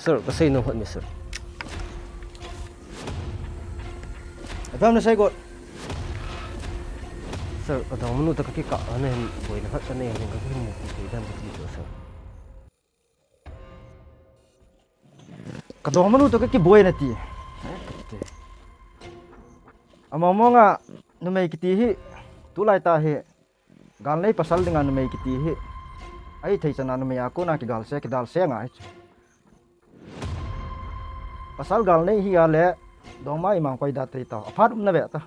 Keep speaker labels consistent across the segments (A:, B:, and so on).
A: Sir, kasi no hot mi sir.
B: Abang na say got.
A: Sir, atang manu ta ka ano hin boy na hat ano hin ka mo ki dan ki to sir.
B: Kadong manu to ki boy na ti. Amamo nga numay kiti hi tulay ta hi gal nei pasal dengan numay kiti hi ai thei chana numay ako na ki dal se nga pasal gal nei hi ale dong mai mang koi da tei ta aphat na be ta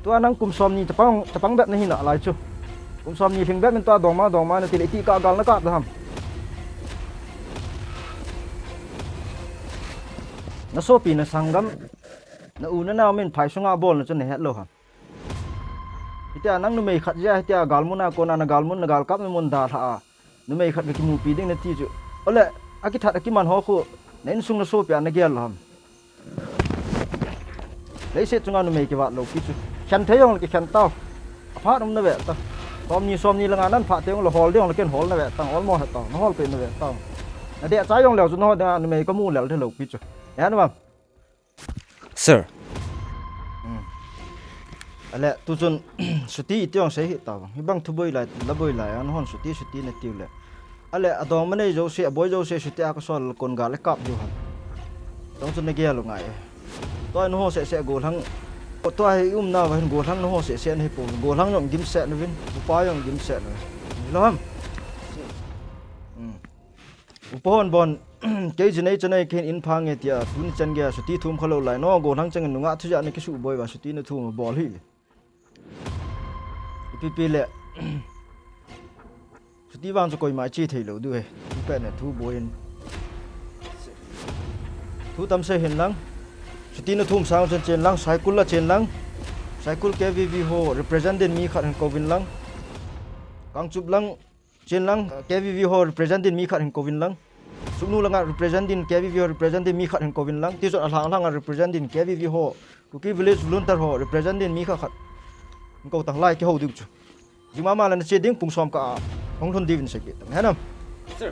B: tu anang kum som ni tapang bet na hi na lai chu kum som ni thing bet men ta dong ma na ti le ti ka gal na ka da ham na sopi na sangam na una na men phai sunga bol na chane het lo ha itia nang nu mei khat ja itia galmuna kona na galmun na gal kap mun da tha nu mei khat ki mu pi ding na ti chu ole aki that aki man ho khu nen sung na so pya na gel ham lấy xe chung anh mày cái bạn lâu kia chứ chăn thấy không cái chăn tao phát ông nó vậy tao xóm ni là ngàn ăn phát tiếng là hol tiếng là cái hol nó vậy tao hol mò hết tao nó hol cái nó vậy tao nó đẹp trái ông lèo cho nó anh mày có mua lèo thế lâu kia chứ nhá đúng không
A: Sir.
B: lẽ tu chun suti tiếng sẽ hit tao hi bang thu bơi lại anh hon suti này tiêu lẽ lẽ adom mà này dâu sẽ suti ác sol con gà lại cặp vô hả trong chun này kia luôn ngại tôi nó sẽ gồ thằng tôi nào và gồ thằng nó sẽ này phụ gồ thằng nhộng kim sẽ nó vin upa nhộng kim sẽ này lắm upon bon cái gì này cái in phang ấy tiệt tuân chân kia suti thum khâu lại nó gồ thằng chân nó ngã thứ này cái sụ bơi và suti nó thum bỏ đi pi lệ suti vang cho coi máy chi thấy lâu đuôi cái này thu bơi thu tâm sẽ hiện lắm suti nó thum sang trên lăng cycle là trên lăng cycle KVV ho represented mi khát hàng Covid lăng cang chụp lăng trên lăng KVV ho represented mi khát hàng Covid lăng sunu lăng represented KVV ho represented mi khát hàng Covid lăng tí rồi lăng represented KVV ho Kuki village volunteer ho represented mi khát câu tang lai cái hồ được chứ nhưng mà là nó chơi tiếng phùng xóm cả không thôn đi bên sạch hết không
A: Sir.